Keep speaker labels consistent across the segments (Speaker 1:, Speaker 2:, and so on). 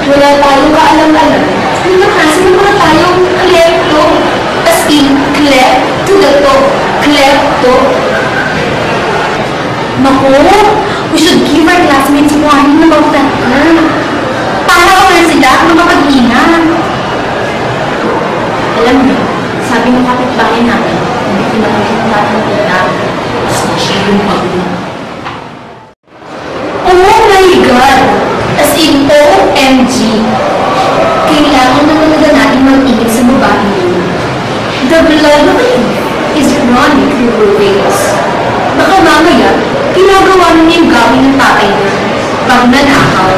Speaker 1: Wala tayong kaalam-alam. Hindi na kasi mga tayong klepto. As in, klepto na to. Klepto. Naku, we should give our classmates warning about that na. Para ko na sila makapag-ingat. Alam niyo, sabi ng kapitbahay natin, hindi ko naman natin kita. Siya yung pag-ingat. Oh my God! As in, OMG! Kailangan na talaga natin mag-ingat sa babae yun. The blood of it is running through her veins. Baka mamaya, ginagawa niya yung gawin ng tatay niya. Pag nanakaw,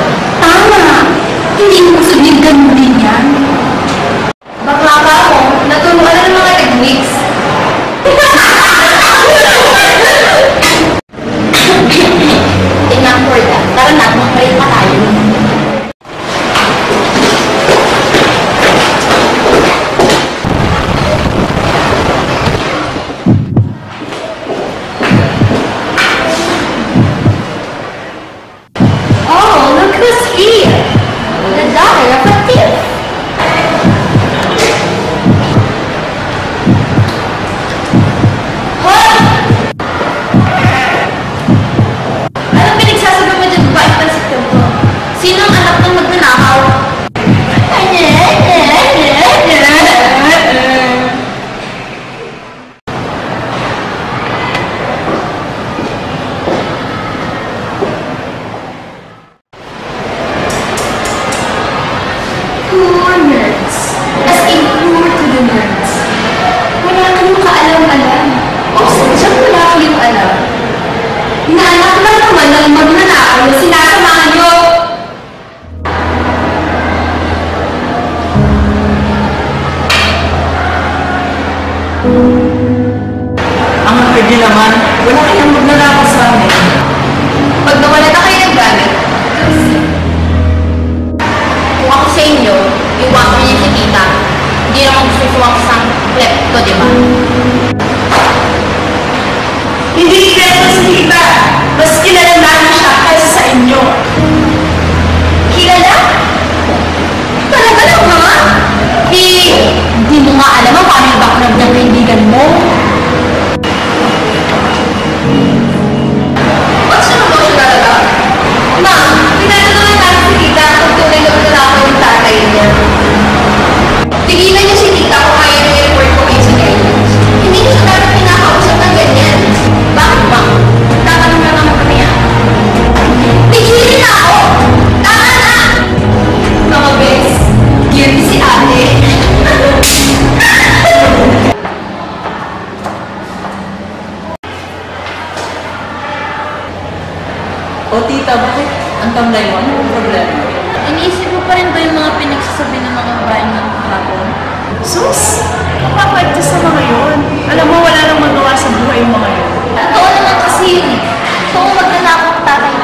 Speaker 1: tama! Hindi mo gusto niya ganun din yan. Baka ka ako, naturuan na ng mga techniques. Enough for that. Tara na, magpalit pa tayo. Oh, look who's here! The daughter of a thief! Sino ang anak ng magnanakaw? Poor nerds. As in, poor to the nerds. Wala kayong kaalam-alam. O sadyang wala kayong alam. Inaanak lang naman ng magnanakaw na sinasamahan nyo.
Speaker 2: Ang pwede naman, wala kayang magnanakaw sa amin.
Speaker 1: Pag nawala na kayo ng gamit, kung ako sa inyo, iwasan niyo si tita. Hindi naman gusto suwang sa klepto, di ba?
Speaker 2: Hindi klepto si tita! Mas kilala namin siya kaysa sa inyo.
Speaker 1: Kilala? Talaga lang ha? Di mo nga alam ang paano yung background ng kaibigan mo. What's your emotion talaga? Ma'am, tinatanungan natin si tita kung tunay na magnanakaw yung tatay niya. Tigilan niyo si tita kung kaya niya i-report ko kayo sa guidance. Hindi niyo siya dapat pinakausap ng ganyan. Bakit ba? Tatanong na naman kami yan. Tigilin na ako! Tama na! Mga bes, guilty si ate.
Speaker 2: O tita, bakit ang tamlay mo? Ano ang problema?
Speaker 1: Iniisip mo pa rin ba yung mga pinagsasabi ng mga bayan ng kahapon?
Speaker 2: Sus! Kapapagta sa mga yun. Alam mo, wala nang magawa sa buhay yung mga yun.
Speaker 1: Totoo naman kasi yun eh. Kung magnanakaw ang tatay mo.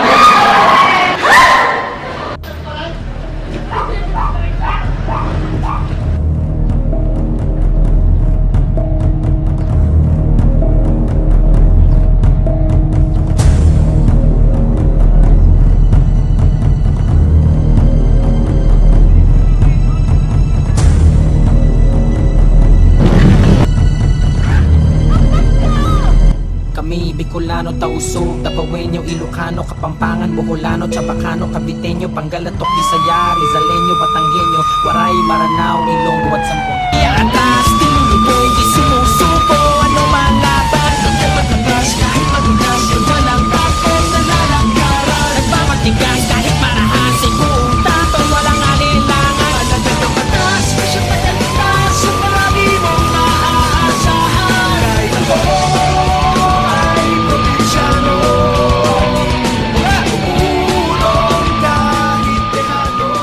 Speaker 3: Bicolano, Tausug, Dabawenyo, Ilocano, Kapampangan, Boholano, Chabacano, Caviteño, Pangalatok, Bisaya, Rizaleño, Batanggenyo, Waray, Maranao, Ilonggo at Sampo. Iatas, tinulog, di sumusuko, ano man laban, nagpapatagas kahit madulas, walang takot na lalangkaran, nagpapatigas kahit marahasig, buong tapang walang alinlangan, nagdadang batas, siya patatas, sa marami mong maaasahan, kahit ako ay probinsyano, wala umulong kahit dekado.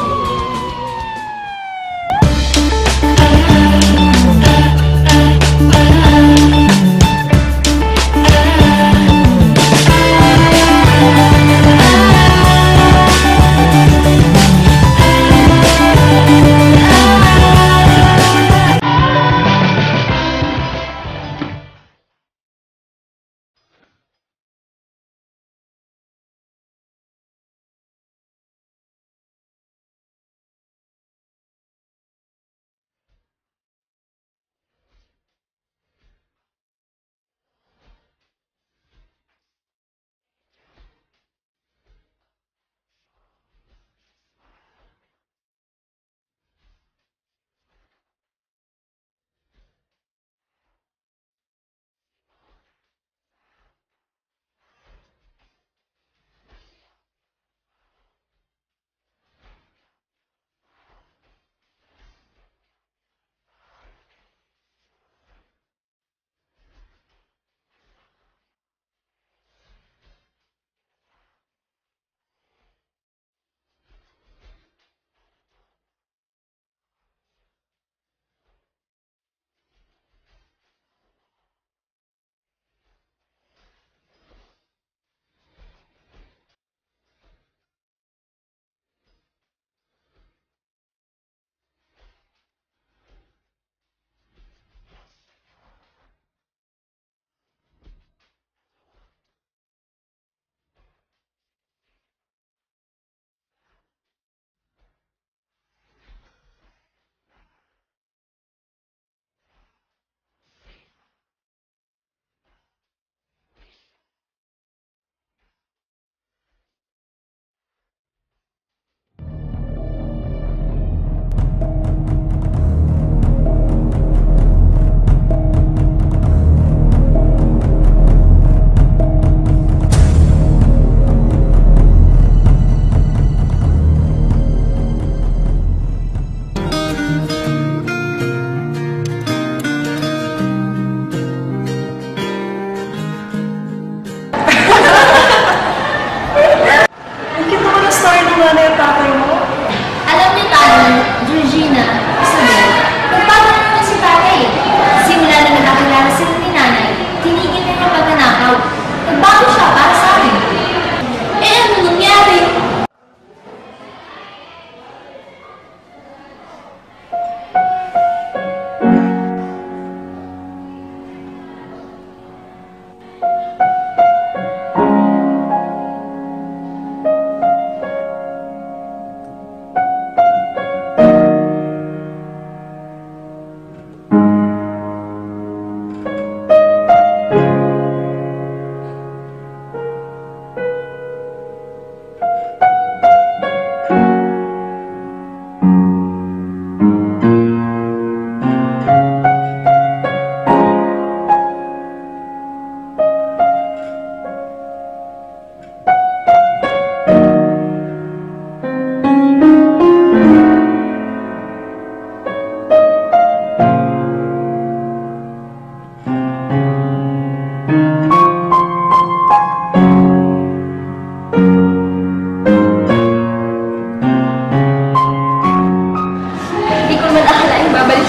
Speaker 1: Alam ni Tani, Georgina, Isabel, kung paano naman si tatay. Simula na nakakilala sila ni nanay, tinigil niya yung pagnanakaw. Nagbago siya para sa akin. Eh ano nangyari?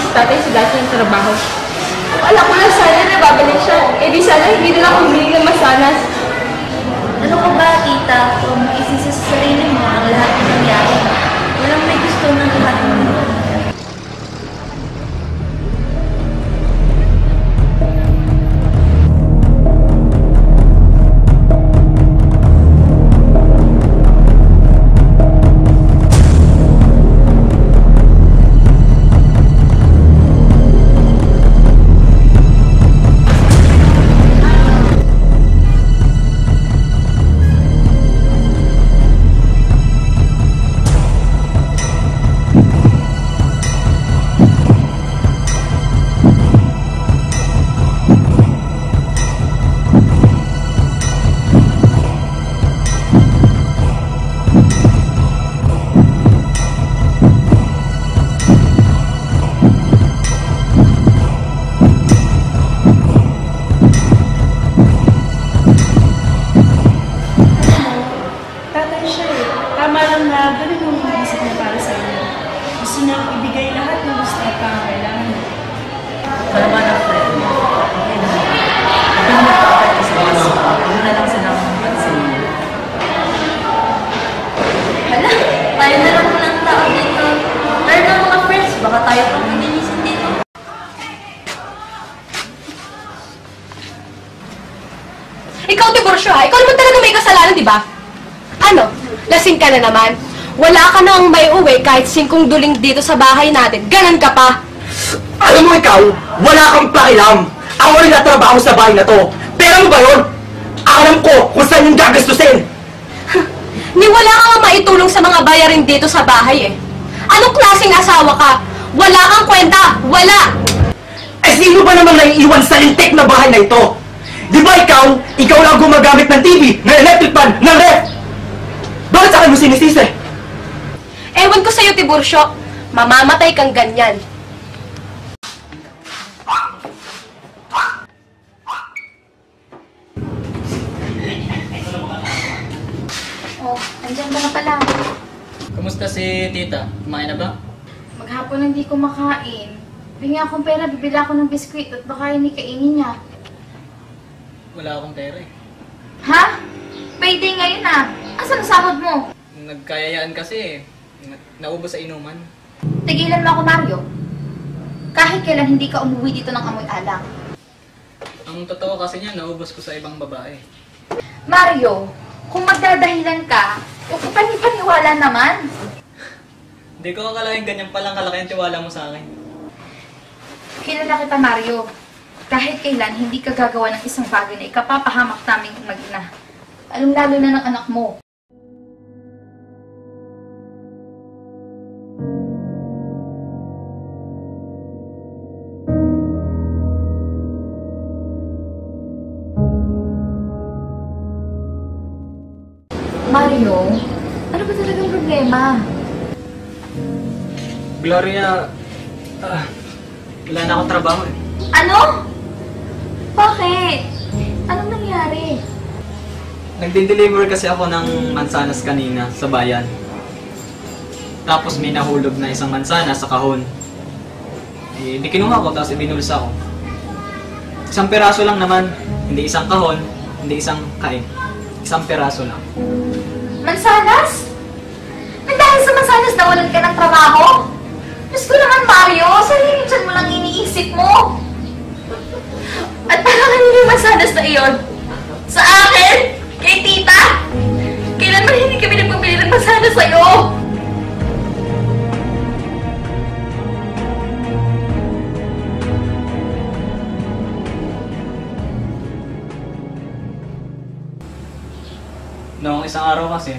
Speaker 2: tatay sa dati ng trabaho. Kung alam ko lang sana na babalik siya, eh di sana hindi na lang humiling ng masanas.
Speaker 1: Ano ka ba, tita, kung isisa sa sarili mo ang lahat ng nangyari? Walang may gusto ng lahat ng mundo.
Speaker 2: Ikaw, diborsyo ha? Ikaw naman talaga may kasalanan, di ba? Ano? Lasing ka na naman? Wala ka nang may uwi kahit 5 duling dito sa bahay natin. Ganon ka pa.
Speaker 4: Alam mo ikaw, wala kang pakialam. Ako rin natrabaho sa bahay na to. Pero mo ba yun? Alam ko kung saan yung gagastusin.
Speaker 2: Ni wala ka nga maitulong sa mga bayarin dito sa bahay eh. Anong klaseng asawa ka? Wala kang kwenta! Wala!
Speaker 4: Eh sino ba naman naiiwan sa lintik na bahay na ito? Di ba ikaw lang gumagamit ng TV, ng electric fan, ng ref? Bakit sa akin mo sinisisi?
Speaker 2: Ewan ko sa'yo, Tiburcio. Mamamatay kang ganyan.
Speaker 1: Oh, andyan ka na pala.
Speaker 5: Kumusta si tita? Kumain na ba?
Speaker 1: Maghapon hindi ko makain. Bingi akong pera, bibili ako ng biskwit at baka hindi kainin niya.
Speaker 5: Wala akong pera eh.
Speaker 1: Ha? Payday ngayon ah. Asan ang sahod mo?
Speaker 5: Nagkayayaan kasi eh. Naubos sa inuman.
Speaker 1: Tigilan mo ako, Mario. Kahit kailan hindi ka umuwi dito ng amoy alak.
Speaker 5: Ang totoo kasi niya, naubos ko sa ibang babae.
Speaker 1: Mario, kung magdadahilan ka, huwag ka panipaniwala naman.
Speaker 5: Hindi ko akalain ganyan palang kalaki ang tiwala mo sa akin.
Speaker 1: Kilala kita, Mario. Kahit kailan, hindi ka gagawa ng isang bagay na ikapapahamak namin mag-ina. Lalo na ng anak mo. Mario, ano ba talagang problema?
Speaker 5: Gloria, wala na akong trabaho eh.
Speaker 1: Ano? Bakit? Anong nangyari?
Speaker 5: Nagdi-deliver kasi ako ng mansanas kanina sa bayan. Tapos may nahulog na isang mansanas sa kahon. Eh, di kinuha ko, tapos ibinulsa ko. Isang peraso lang naman, hindi isang kahon, hindi isang kain. Isang peraso lang.
Speaker 1: Mansanas? Dahil sa mansanas nawalan ka ng trabaho? Diyos ko naman, Mario, sarili dyan mo lang iniisip mo. At parang yung mansanas na iyon? Sa akin? Kay tita? Kailan ba hindi kami nagpapili ng mansanas sa'yo?
Speaker 5: Noong isang araw kasi,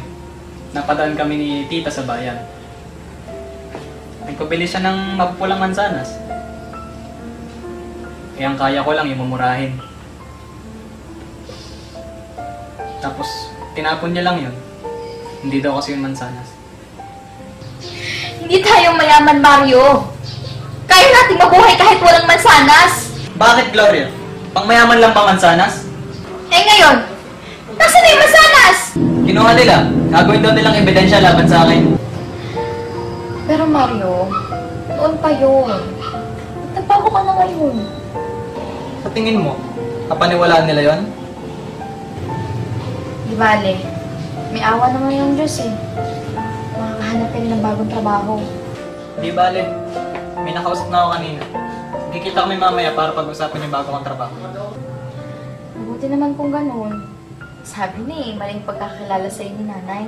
Speaker 5: napadaan kami ni tita sa bayan. Nagpabili siya ng mapupulang mansanas. Eh, ang kaya ko lang yung mumurahin. Tapos, tinapon niya lang yun. Hindi daw kasi yung mansanas.
Speaker 1: Hindi tayo mayaman, Mario. Kaya natin mabuhay kahit walang mansanas.
Speaker 5: Bakit, Gloria? Pangmayaman lang ba mansanas?
Speaker 1: Eh ngayon, nasaan na yung mansanas?
Speaker 5: Kinuha nila. Gagawin daw nilang ebidensya laban sa akin.
Speaker 1: Pero Mario, noon pa yun. Nagbago ka na ngayon.
Speaker 5: Sa tingin mo, kapaniwalaan nila yon?
Speaker 1: Di bale, may awa naman yung Diyos eh. Makakahanap ka rin ng bagong trabaho.
Speaker 5: Di bale. May nakausap na ako kanina. Kikita kami mamaya para pag-usapan yung bago kong trabaho.
Speaker 1: Mabuti naman kung ganun. Sabi ni, maling pagkakilala sa'yo ni nanay.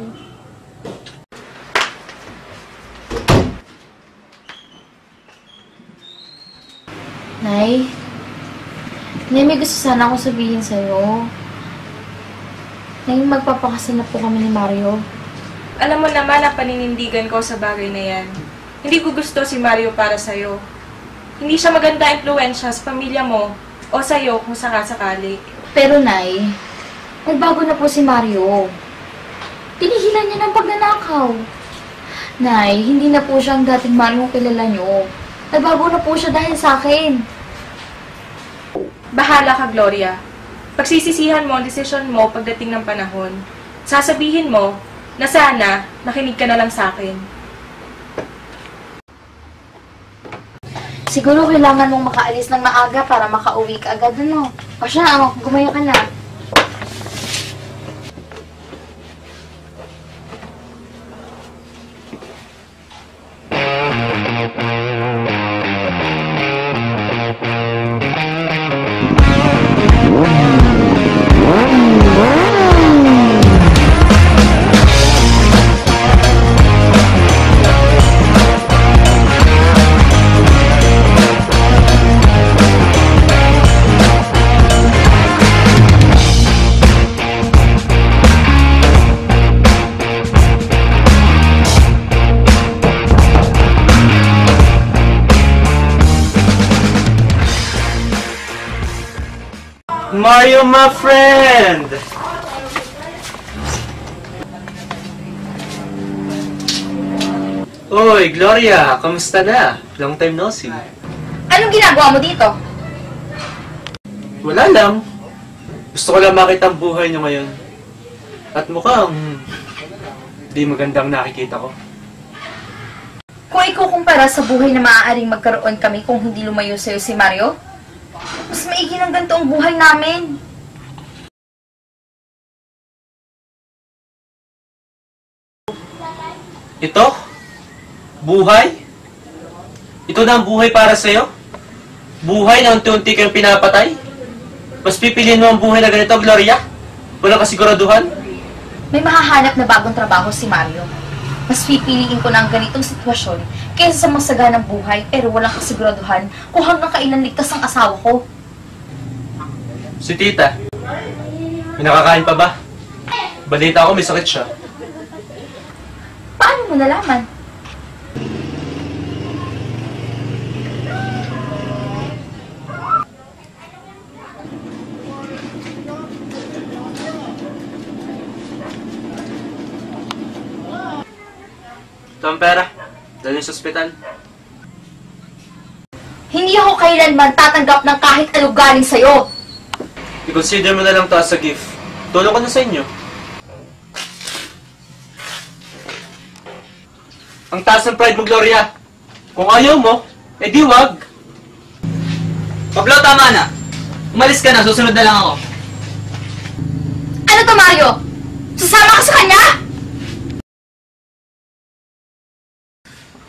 Speaker 1: Nay? Nay, may gusto sana akong sabihin sa'yo. Nay, magpapakasal na po kami ni Mario.
Speaker 2: Alam mo naman ang paninindigan ko sa bagay na yan. Hindi ko gusto si Mario para sa'yo. Hindi siya maganda impluensya sa pamilya mo o sa'yo kung sakasakali.
Speaker 1: Pero Nay, nagbago na po si Mario. Tinigilan niya ng pagnanakaw. Nay, hindi na po siya ang dating Mario kilala niyo. Nagbago na po siya dahil sa akin.
Speaker 2: Bahala ka, Gloria. Pagsisisihan mo ang desisyon mo pagdating ng panahon. Sasabihin mo na sana nakinig ka na lang sa akin.
Speaker 1: Siguro kailangan mong makaalis ng maaga para makauwi ka agad, ano? O siya, gumaya ka na.
Speaker 4: Mario, my friend! Oy, Gloria, kamusta na? Long time no see.
Speaker 1: Anong ginagawa mo dito?
Speaker 4: Wala lang. Gusto ko lang makita ang buhay niyo ngayon. At mukhang di magandang nakikita ko.
Speaker 1: Kung ikukumpara sa buhay na maaaring magkaroon kami kung hindi lumayo sa'yo si Mario, mas maigi ng ganito ang buhay namin.
Speaker 4: Ito? Buhay? Ito na ang buhay para sa'yo? Buhay na unti-unti kayong pinapatay? Mas pipiliin mo ang buhay na ganito, Gloria? Walang kasiguraduhan?
Speaker 1: May mahahanap na bagong trabaho si Mario. Mas pipiliin ko na ang ganitong sitwasyon kaysa sa masaganang buhay pero walang kasiguraduhan kung hanggang kailan ligtas ang asawa ko.
Speaker 4: Si tita, may nakakain pa ba? Balita ako may sakit siya.
Speaker 1: Paano mo nalaman?
Speaker 4: Ito ang pera. Dali sa ospital.
Speaker 1: Hindi ako kailanman tatanggap ng kahit anong galing sa'yo.
Speaker 4: I-consider mo na lang to as a gift. Tulong ko na sa inyo. Ang taas ng pride mo, Gloria. Kung ayaw mo, edi wag.
Speaker 5: Pablo, tama na. Umalis ka na, susunod na lang ako.
Speaker 1: Ano to, Mario? Sasama ka sa kanya?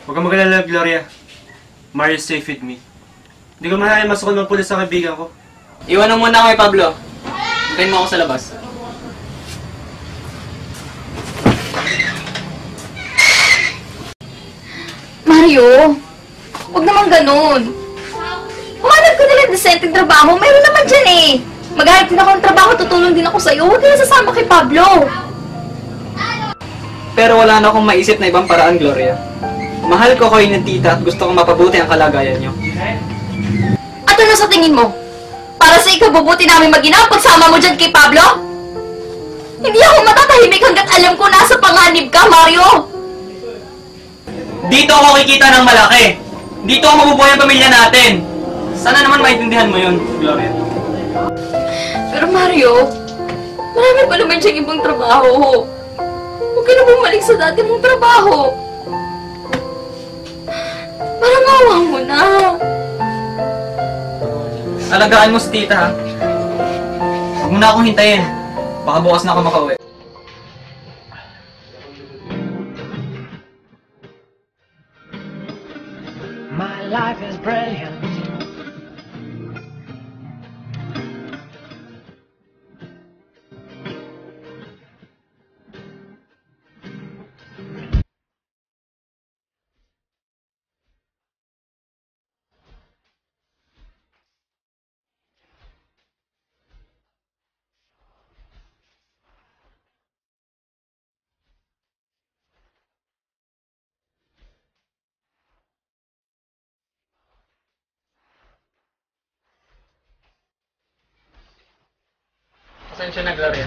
Speaker 4: Huwag kang mag-alala, Gloria. Mario is safe with me. Hindi ko maaaring masukol ng pulis sa kaibigan ko.
Speaker 5: Iwanan mo na ako kay Pablo. Hintayin mo ako sa labas.
Speaker 1: Mario, huwag naman ganun. Humanap ka nila decenteng trabaho. Meron naman dyan eh. Maghanap din ako ng trabaho, tutulong din ako sa'yo. Huwag ka na sasama kay Pablo.
Speaker 5: Pero wala na akong maisip na ibang paraan, Gloria. Mahal ko kayo ng tita at gusto kong mapabuti ang kalagayan niyo.
Speaker 1: At ano sa tingin mo? Para sa ikabubuti namin mag-ina, pagsama mo dyan kay Pablo? Hindi ako matatahimik hanggat alam ko nasa panganib ka, Mario!
Speaker 5: Dito ako kikita ng malaki. Dito ako mabubuhay ang pamilya natin. Sana naman maintindihan mo yun, Gloria.
Speaker 1: Pero Mario, marami pa naman siyang ibang trabaho. Huwag ka na bumalik sa dati mong trabaho. Parang awa mo na.
Speaker 5: Alagaan mo si tita, ha? Huwag mo na akong hintayin. Baka bukas na ako makauwi.
Speaker 3: My life is brilliant.
Speaker 5: Pasensya na, Gloria.